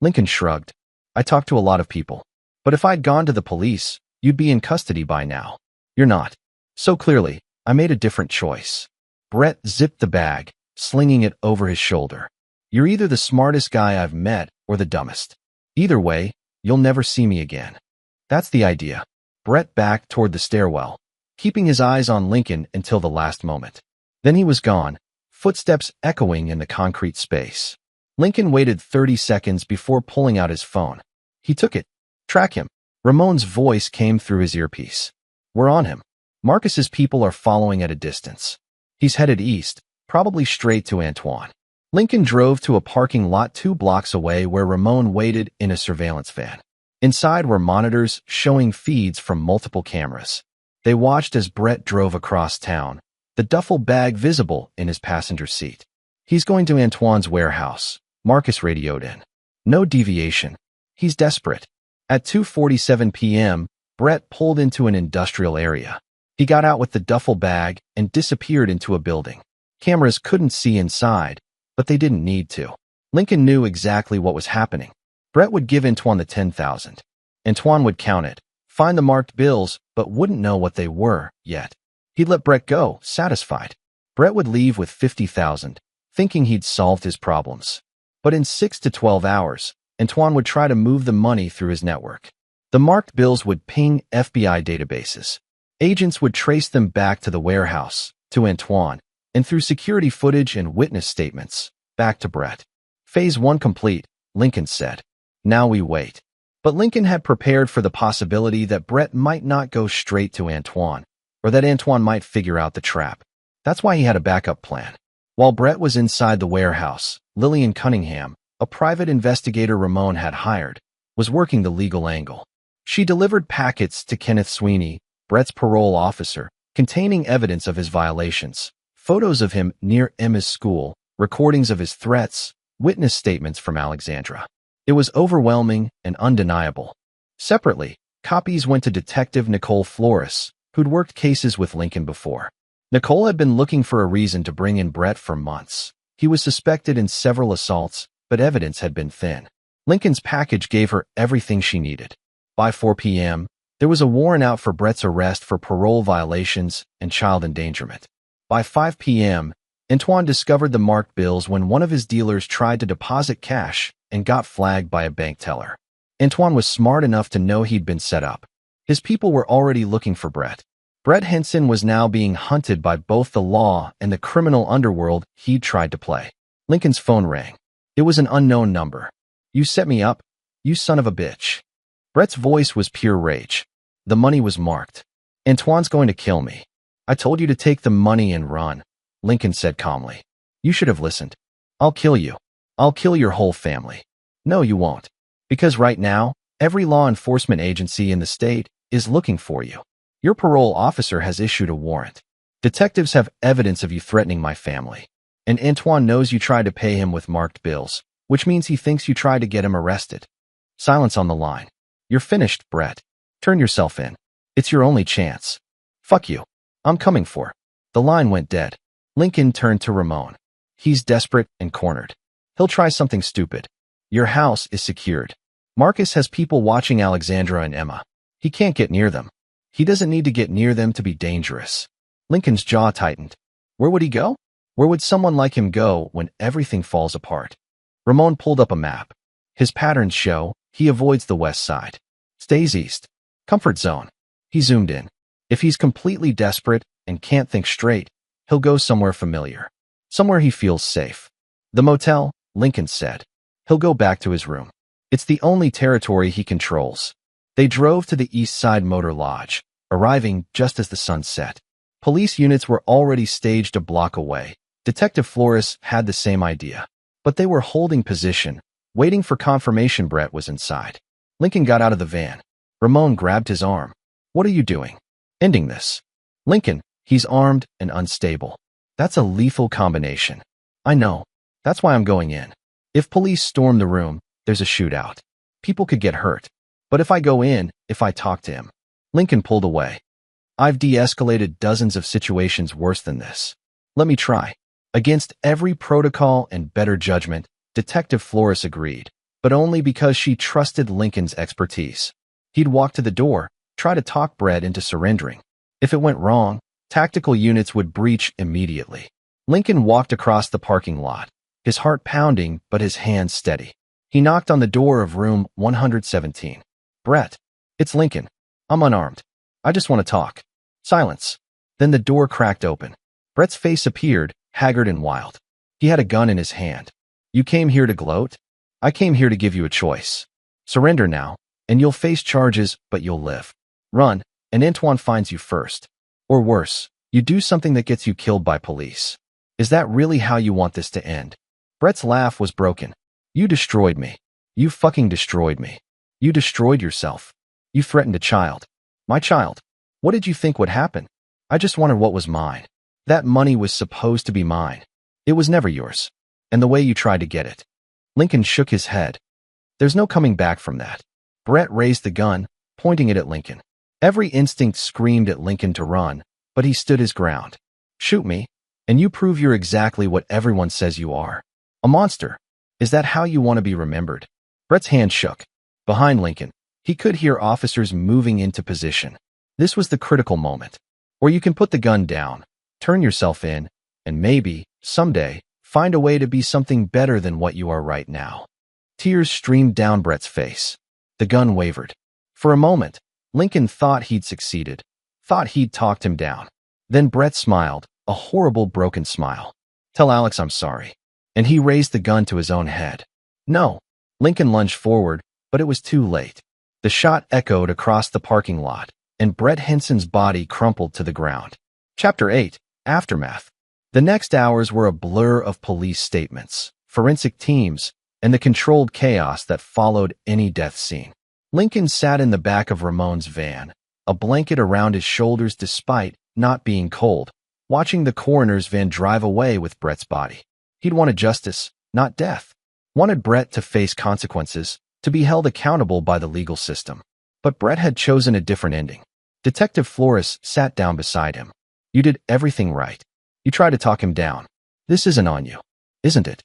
A: Lincoln shrugged. I talked to a lot of people. But if I'd gone to the police, you'd be in custody by now. You're not. So clearly, I made a different choice. Brett zipped the bag, slinging it over his shoulder. You're either the smartest guy I've met or the dumbest. Either way, you'll never see me again. That's the idea. Brett backed toward the stairwell, keeping his eyes on Lincoln until the last moment. Then he was gone, footsteps echoing in the concrete space. Lincoln waited 30 seconds before pulling out his phone. He took it. Track him. Ramon's voice came through his earpiece. We're on him. Marcus's people are following at a distance. He's headed east, probably straight to Antoine. Lincoln drove to a parking lot 2 blocks away where Ramon waited in a surveillance van. Inside were monitors showing feeds from multiple cameras. They watched as Brett drove across town, the duffel bag visible in his passenger seat. He's going to Antoine's warehouse, Marcus radioed in. No deviation. He's desperate. At 2:47 p.m., Brett pulled into an industrial area. He got out with the duffel bag and disappeared into a building. Cameras couldn't see inside, but they didn't need to. Lincoln knew exactly what was happening. Brett would give Antoine the 10,000. Antoine would count it, find the marked bills, but wouldn't know what they were yet. He'd let Brett go, satisfied. Brett would leave with 50,000, thinking he'd solved his problems. But in 6 to 12 hours, Antoine would try to move the money through his network. The marked bills would ping FBI databases. Agents would trace them back to the warehouse, to Antoine, and through security footage and witness statements, back to Brett. Phase 1 complete, Lincoln said. Now we wait. But Lincoln had prepared for the possibility that Brett might not go straight to Antoine, or that Antoine might figure out the trap. That's why he had a backup plan. While Brett was inside the warehouse, Lillian Cunningham, a private investigator Ramon had hired, was working the legal angle. She delivered packets to Kenneth Sweeney, Brett's parole officer, containing evidence of his violations, photos of him near Emma's school, recordings of his threats, witness statements from Alexandra. It was overwhelming and undeniable. Separately, copies went to Detective Nicole Flores, who'd worked cases with Lincoln before. Nicole had been looking for a reason to bring in Brett for months. He was suspected in several assaults, but evidence had been thin. Lincoln's package gave her everything she needed. By 4 p.m., there was a warrant out for Brett's arrest for parole violations and child endangerment. By 5 p.m., Antoine discovered the marked bills when one of his dealers tried to deposit cash and got flagged by a bank teller. Antoine was smart enough to know he'd been set up. His people were already looking for Brett. Brett Henson was now being hunted by both the law and the criminal underworld he'd tried to play. Lincoln's phone rang. It was an unknown number. You set me up, you son of a bitch. Brett's voice was pure rage. The money was marked. Antoine's going to kill me. I told you to take the money and run, Lincoln said calmly. You should have listened. I'll kill you. I'll kill your whole family. No, you won't. Because right now, every law enforcement agency in the state is looking for you. Your parole officer has issued a warrant. Detectives have evidence of you threatening my family. And Antoine knows you tried to pay him with marked bills, which means he thinks you tried to get him arrested. Silence on the line. You're finished, Brett. Turn yourself in. It's your only chance. Fuck you. I'm coming for. The line went dead. Lincoln turned to Ramon. He's desperate and cornered. He'll try something stupid. Your house is secured. Marcus has people watching Alexandra and Emma. He can't get near them. He doesn't need to get near them to be dangerous. Lincoln's jaw tightened. Where would he go? Where would someone like him go when everything falls apart? Ramon pulled up a map. His patterns show he avoids the west side. Stays east. Comfort zone. He zoomed in. If he's completely desperate and can't think straight, he'll go somewhere familiar. Somewhere he feels safe. The motel, Lincoln said. He'll go back to his room. It's the only territory he controls. They drove to the East Side Motor Lodge, arriving just as the sun set. Police units were already staged a block away. Detective Flores had the same idea. But they were holding position, waiting for confirmation Brett was inside. Lincoln got out of the van. Ramon grabbed his arm. What are you doing? Ending this. Lincoln, he's armed and unstable. That's a lethal combination. I know. That's why I'm going in. If police storm the room, there's a shootout. People could get hurt. But if I go in, if I talk to him. Lincoln pulled away. I've de-escalated dozens of situations worse than this. Let me try. Against every protocol and better judgment, Detective Flores agreed, but only because she trusted Lincoln's expertise. He'd walk to the door, try to talk Brett into surrendering. If it went wrong, tactical units would breach immediately. Lincoln walked across the parking lot, his heart pounding but his hands steady. He knocked on the door of room 117. Brett, it's Lincoln. I'm unarmed. I just want to talk. Silence. Then the door cracked open. Brett's face appeared, haggard and wild. He had a gun in his hand. You came here to gloat? I came here to give you a choice. Surrender now, and you'll face charges, but you'll live. Run, and Antoine finds you first. Or worse, you do something that gets you killed by police. Is that really how you want this to end? Brett's laugh was broken. You destroyed me. You fucking destroyed me. You destroyed yourself. You threatened a child. My child. What did you think would happen? I just wanted what was mine. That money was supposed to be mine. It was never yours. And the way you tried to get it. Lincoln shook his head. There's no coming back from that. Brett raised the gun, pointing it at Lincoln. Every instinct screamed at Lincoln to run, but he stood his ground. Shoot me, and you prove you're exactly what everyone says you are. A monster. Is that how you want to be remembered? Brett's hand shook. Behind Lincoln, he could hear officers moving into position. This was the critical moment. Or you can put the gun down, turn yourself in, and maybe, someday, find a way to be something better than what you are right now. Tears streamed down Brett's face. The gun wavered. For a moment, Lincoln thought he'd succeeded, thought he'd talked him down. Then Brett smiled, a horrible broken smile. Tell Alex I'm sorry. And he raised the gun to his own head. No. Lincoln lunged forward, but it was too late. The shot echoed across the parking lot, and Brett Henson's body crumpled to the ground. Chapter 8. Aftermath. The next hours were a blur of police statements, forensic teams, and the controlled chaos that followed any death scene. Lincoln sat in the back of Ramon's van, a blanket around his shoulders despite not being cold, watching the coroner's van drive away with Brett's body. He'd wanted justice, not death. Wanted Brett to face consequences, to be held accountable by the legal system. But Brett had chosen a different ending. Detective Flores sat down beside him. You did everything right. You tried to talk him down. This isn't on you, isn't it?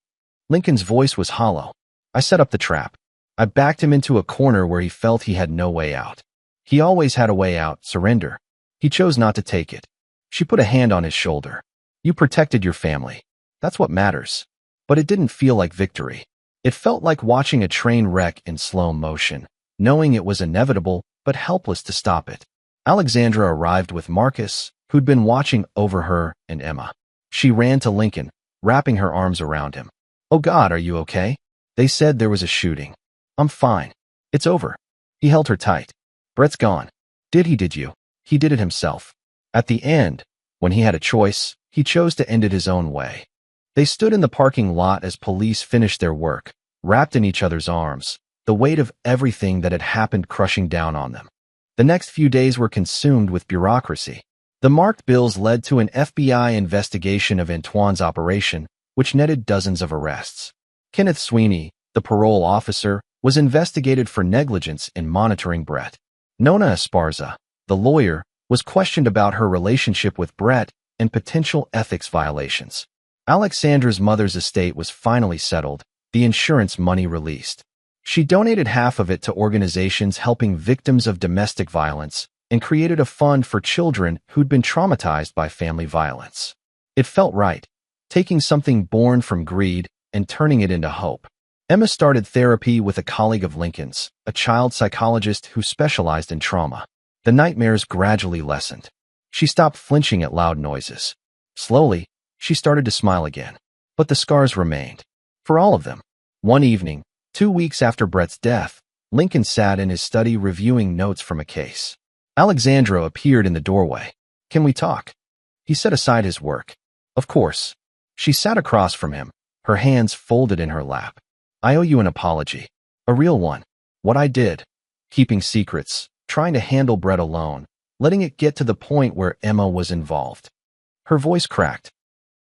A: Lincoln's voice was hollow. I set up the trap. I backed him into a corner where he felt he had no way out. He always had a way out, surrender. He chose not to take it. She put a hand on his shoulder. You protected your family. That's what matters. But it didn't feel like victory. It felt like watching a train wreck in slow motion, knowing it was inevitable, but helpless to stop it. Alexandra arrived with Marcus, who'd been watching over her and Emma. She ran to Lincoln, wrapping her arms around him. Oh God, are you okay? They said there was a shooting. I'm fine. It's over. He held her tight. Brett's gone. Did you? He did it himself. At the end, when he had a choice, he chose to end it his own way. They stood in the parking lot as police finished their work, wrapped in each other's arms, the weight of everything that had happened crushing down on them. The next few days were consumed with bureaucracy. The marked bills led to an FBI investigation of Antoine's operation, which netted dozens of arrests. Kenneth Sweeney, the parole officer, was investigated for negligence in monitoring Brett. Nona Esparza, the lawyer, was questioned about her relationship with Brett and potential ethics violations. Alexandra's mother's estate was finally settled, the insurance money released. She donated half of it to organizations helping victims of domestic violence and created a fund for children who'd been traumatized by family violence. It felt right, taking something born from greed and turning it into hope. Emma started therapy with a colleague of Lincoln's, a child psychologist who specialized in trauma. The nightmares gradually lessened. She stopped flinching at loud noises. Slowly, she started to smile again. But the scars remained. For all of them. One evening, 2 weeks after Brett's death, Lincoln sat in his study reviewing notes from a case. Alexandra appeared in the doorway. "Can we talk?" He set aside his work. "Of course." She sat across from him, her hands folded in her lap. "I owe you an apology. A real one. What I did. Keeping secrets, trying to handle Brett alone, letting it get to the point where Emma was involved." Her voice cracked.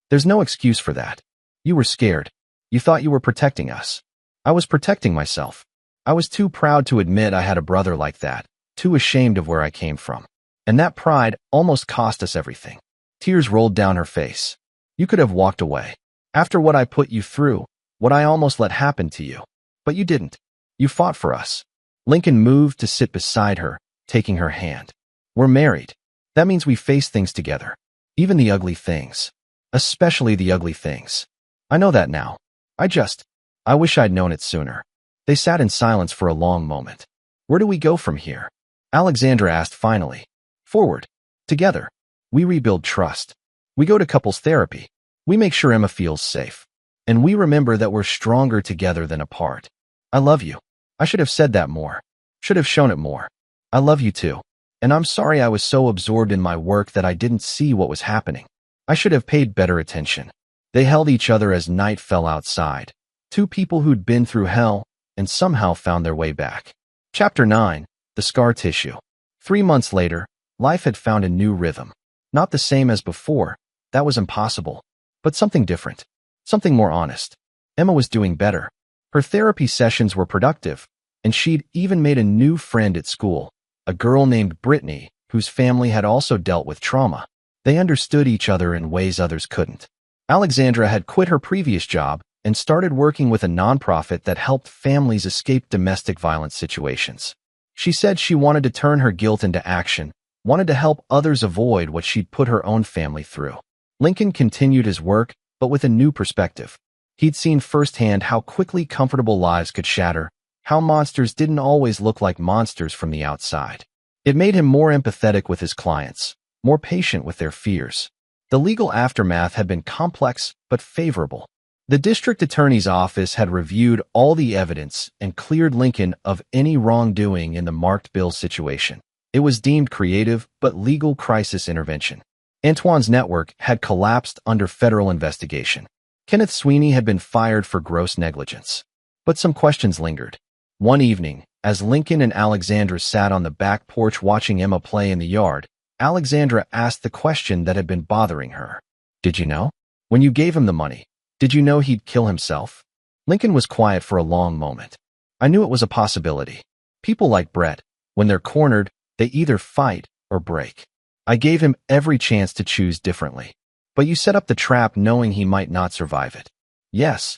A: "There's no excuse for that. You were scared. You thought you were protecting us. I was protecting myself. I was too proud to admit I had a brother like that, too ashamed of where I came from. And that pride almost cost us everything." Tears rolled down her face. "You could have walked away. After what I put you through, what I almost let happen to you. But you didn't. You fought for us." Lincoln moved to sit beside her, taking her hand. "We're married. That means we face things together. Even the ugly things. Especially the ugly things. I know that now. I wish I'd known it sooner." They sat in silence for a long moment. "Where do we go from here?" Alexandra asked finally. "Forward. Together. We rebuild trust. We go to couples therapy. We make sure Emma feels safe. And we remember that we're stronger together than apart. I love you. I should have said that more. Should have shown it more. I love you too. And I'm sorry I was so absorbed in my work that I didn't see what was happening. I should have paid better attention." They held each other as night fell outside. Two people who'd been through hell and somehow found their way back. Chapter 9. The Scar Tissue. 3 months later, life had found a new rhythm. Not the same as before. That was impossible. But something different. Something more honest. Emma was doing better. Her therapy sessions were productive, and she'd even made a new friend at school, a girl named Brittany, whose family had also dealt with trauma. They understood each other in ways others couldn't. Alexandra had quit her previous job and started working with a nonprofit that helped families escape domestic violence situations. She said she wanted to turn her guilt into action, wanted to help others avoid what she'd put her own family through. Lincoln continued his work, but with a new perspective. He'd seen firsthand how quickly comfortable lives could shatter, how monsters didn't always look like monsters from the outside. It made him more empathetic with his clients, more patient with their fears. The legal aftermath had been complex but favorable. The district attorney's office had reviewed all the evidence and cleared Lincoln of any wrongdoing in the marked bill situation. It was deemed creative but legal crisis intervention. Antoine's network had collapsed under federal investigation. Kenneth Sweeney had been fired for gross negligence. But some questions lingered. One evening, as Lincoln and Alexandra sat on the back porch watching Emma play in the yard, Alexandra asked the question that had been bothering her. "Did you know? When you gave him the money, did you know he'd kill himself?" Lincoln was quiet for a long moment. "I knew it was a possibility. People like Brett, when they're cornered, they either fight or break. I gave him every chance to choose differently. But you set up the trap knowing he might not survive it." "Yes."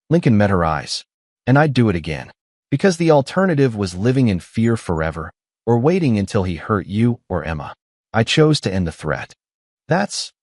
A: Lincoln met her eyes. "And I'd do it again. Because the alternative was living in fear forever, or waiting until he hurt you or Emma. I chose to end the threat." That's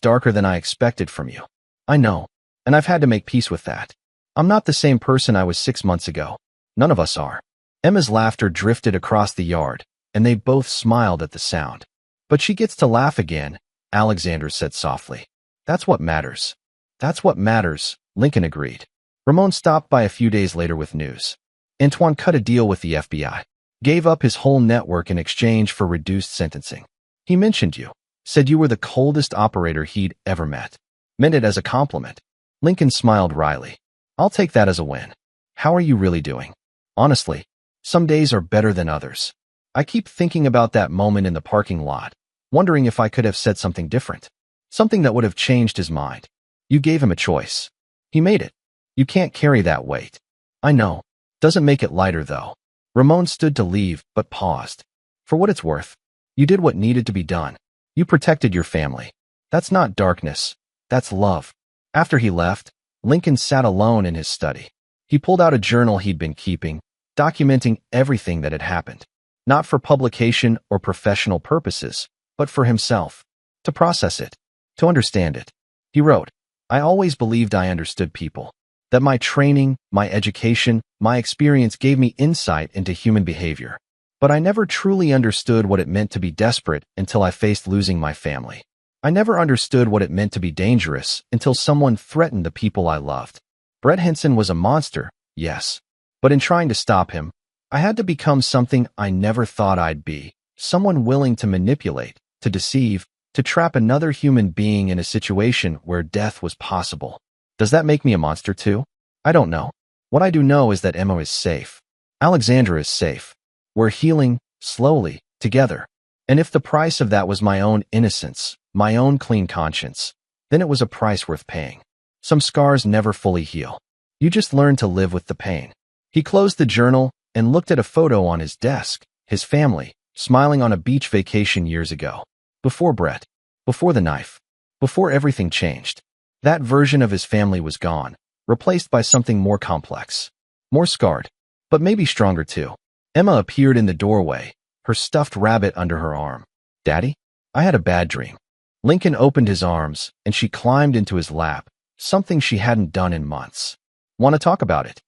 A: darker than I expected from you. "I know. And I've had to make peace with that. I'm not the same person I was 6 months ago. None of us are." Emma's laughter drifted across the yard, and they both smiled at the sound. "But she gets to laugh again," Alexandra said softly. "That's what matters." "That's what matters," Lincoln agreed. Ramon stopped by a few days later with news. Antoine cut a deal with the FBI. Gave up his whole network in exchange for reduced sentencing. "He mentioned you. Said you were the coldest operator he'd ever met. Meant it as a compliment." Lincoln smiled wryly. "I'll take that as a win. How are you really doing?" "Honestly, some days are better than others. I keep thinking about that moment in the parking lot, wondering if I could have said something different. Something that would have changed his mind. You gave him a choice. He made it. You can't carry that weight. I know. Doesn't make it lighter, though. Ramon stood to leave, but paused. For what it's worth, you did what needed to be done. You protected your family. That's not darkness. That's love. After he left, Lincoln sat alone in his study. He pulled out a journal he'd been keeping, documenting everything that had happened. Not for publication or professional purposes, but for himself. To process it. To understand it. He wrote, I always believed I understood people. That my training, my education, my experience gave me insight into human behavior. But I never truly understood what it meant to be desperate until I faced losing my family. I never understood what it meant to be dangerous until someone threatened the people I loved. Brett Henson was a monster, yes. But in trying to stop him, I had to become something I never thought I'd be. Someone willing to manipulate, to deceive, to trap another human being in a situation where death was possible. Does that make me a monster too? I don't know. What I do know is that Emma is safe. Alexandra is safe. We're healing, slowly, together. And if the price of that was my own innocence, my own clean conscience, then it was a price worth paying. Some scars never fully heal. You just learn to live with the pain. He closed the journal and looked at a photo on his desk, his family, smiling on a beach vacation years ago. Before Brett. Before the knife. Before everything changed. That version of his family was gone, replaced by something more complex. More scarred. But maybe stronger too. Emma appeared in the doorway, her stuffed rabbit under her arm. Daddy? I had a bad dream. Lincoln opened his arms, and she climbed into his lap, something she hadn't done in months. Want to talk about it?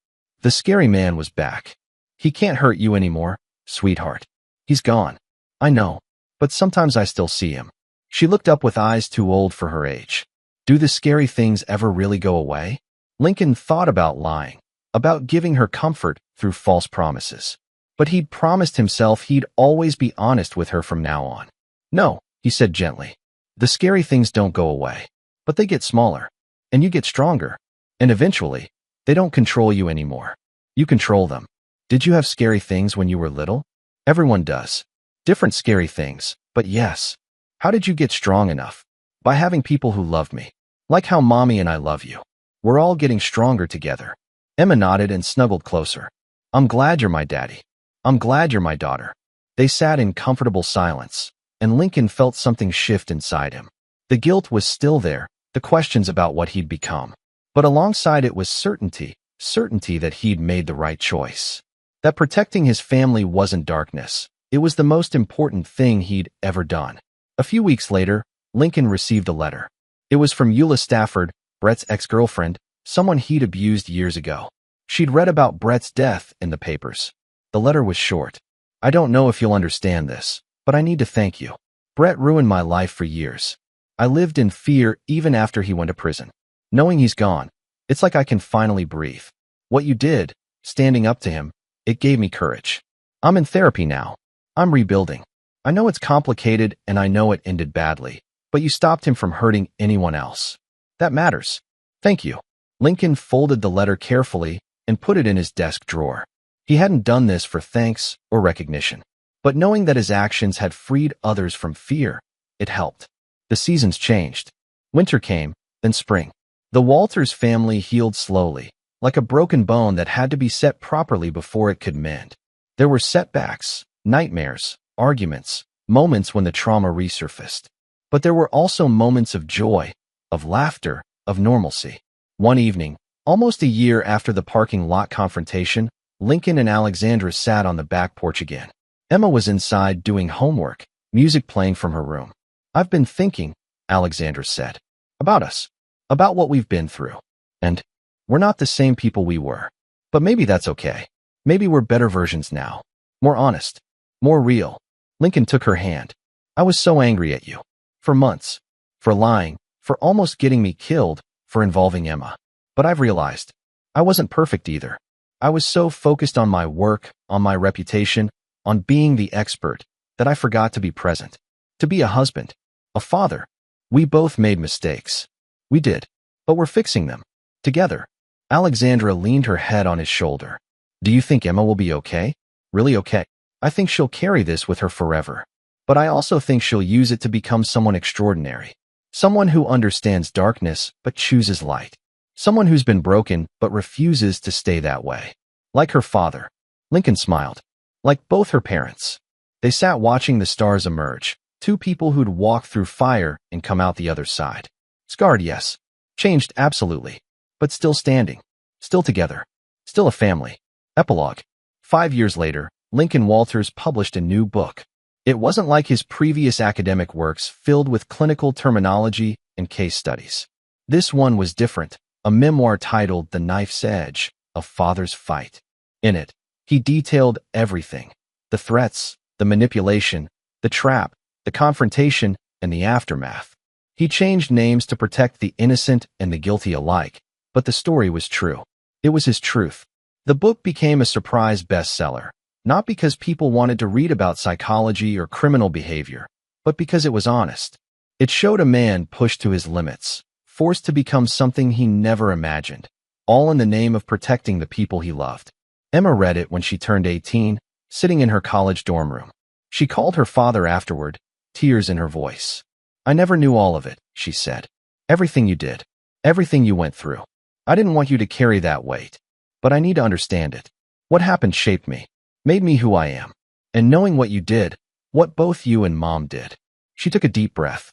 A: The scary man was back. He can't hurt you anymore, sweetheart. He's gone. I know, but sometimes I still see him. She looked up with eyes too old for her age. Do the scary things ever really go away? Lincoln thought about lying, about giving her comfort through false promises. But he'd promised himself he'd always be honest with her from now on. No, he said gently. The scary things don't go away, but they get smaller, and you get stronger, and eventually, they don't control you anymore. You control them. Did you have scary things when you were little? Everyone does. Different scary things, but yes. How did you get strong enough? By having people who loved me. Like how Mommy and I love you. We're all getting stronger together. Emma nodded and snuggled closer. I'm glad you're my daddy. I'm glad you're my daughter. They sat in comfortable silence, and Lincoln felt something shift inside him. The guilt was still there, the questions about what he'd become. But alongside it was certainty that he'd made the right choice. That protecting his family wasn't darkness. It was the most important thing he'd ever done. A few weeks later, Lincoln received a letter. It was from Eula Stafford, Brett's ex-girlfriend, someone he'd abused years ago. She'd read about Brett's death in the papers. The letter was short. I don't know if you'll understand this, but I need to thank you. Brett ruined my life for years. I lived in fear even after he went to prison. Knowing he's gone, it's like I can finally breathe. What you did, standing up to him, it gave me courage. I'm in therapy now. I'm rebuilding. I know it's complicated and I know it ended badly, but you stopped him from hurting anyone else. That matters. Thank you. Lincoln folded the letter carefully and put it in his desk drawer. He hadn't done this for thanks or recognition, but knowing that his actions had freed others from fear, it helped. The seasons changed. Winter came, then spring. The Walters family healed slowly, like a broken bone that had to be set properly before it could mend. There were setbacks, nightmares, arguments, moments when the trauma resurfaced. But there were also moments of joy, of laughter, of normalcy. One evening, almost a year after the parking lot confrontation, Lincoln and Alexandra sat on the back porch again. Emma was inside doing homework, music playing from her room. I've been thinking, Alexandra said, about us, about what we've been through. And we're not the same people we were. But maybe that's okay. Maybe we're better versions now. More honest. More real. Lincoln took her hand. I was so angry at you. For months. For lying. For almost getting me killed. For involving Emma. But I've realized. I wasn't perfect either. I was so focused on my work, on my reputation, on being the expert, that I forgot to be present. To be a husband. A father. We both made mistakes. We did. But we're fixing them. Together. Alexandra leaned her head on his shoulder. Do you think Emma will be okay? Really okay? I think she'll carry this with her forever. But I also think she'll use it to become someone extraordinary. Someone who understands darkness but chooses light. Someone who's been broken but refuses to stay that way. Like her father. Lincoln smiled. Like both her parents. They sat watching the stars emerge, two people who'd walked through fire and come out the other side. Scarred, yes. Changed, absolutely. But still standing. Still together. Still a family. Epilogue. 5 years later, Lincoln Walters published a new book. It wasn't like his previous academic works filled with clinical terminology and case studies. This one was different, a memoir titled The Knife's Edge, A Father's Fight. In it, he detailed everything. The threats, the manipulation, the trap, the confrontation, and the aftermath. He changed names to protect the innocent and the guilty alike, but the story was true. It was his truth. The book became a surprise bestseller, not because people wanted to read about psychology or criminal behavior, but because it was honest. It showed a man pushed to his limits, forced to become something he never imagined, all in the name of protecting the people he loved. Emma read it when she turned 18, sitting in her college dorm room. She called her father afterward, tears in her voice. "I never knew all of it," she said. "Everything you did. Everything you went through. I didn't want you to carry that weight. But I need to understand it. What happened shaped me, made me who I am. And knowing what you did, what both you and Mom did." She took a deep breath.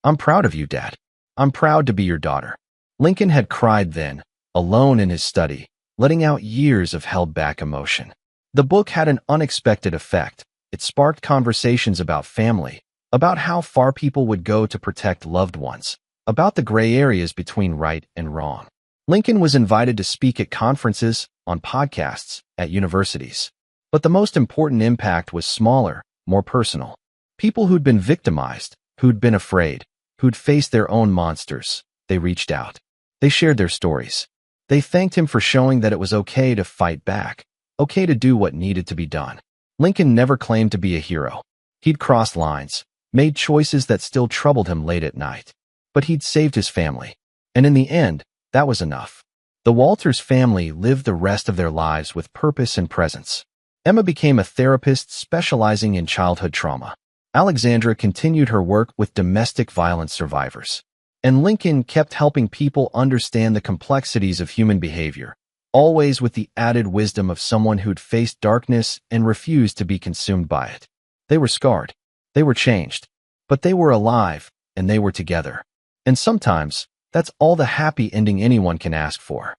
A: "I'm proud of you, Dad. I'm proud to be your daughter." Lincoln had cried then, alone in his study, letting out years of held-back emotion. The book had an unexpected effect. It sparked conversations about family, about how far people would go to protect loved ones, about the gray areas between right and wrong. Lincoln was invited to speak at conferences, on podcasts, at universities. But the most important impact was smaller, more personal. People who'd been victimized, who'd been afraid, who'd faced their own monsters, they reached out. They shared their stories. They thanked him for showing that it was okay to fight back, okay to do what needed to be done. Lincoln never claimed to be a hero. He'd crossed lines, made choices that still troubled him late at night. But he'd saved his family. And in the end, that was enough. The Walters family lived the rest of their lives with purpose and presence. Emma became a therapist specializing in childhood trauma. Alexandra continued her work with domestic violence survivors. And Lincoln kept helping people understand the complexities of human behavior, always with the added wisdom of someone who'd faced darkness and refused to be consumed by it. They were scarred. They were changed. But they were alive, and they were together. And sometimes, that's all the happy ending anyone can ask for.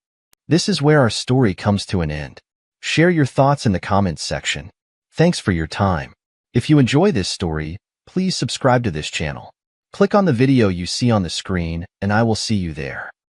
A: This is where our story comes to an end. Share your thoughts in the comments section. Thanks for your time. If you enjoy this story, please subscribe to this channel. Click on the video you see on the screen, and I will see you there.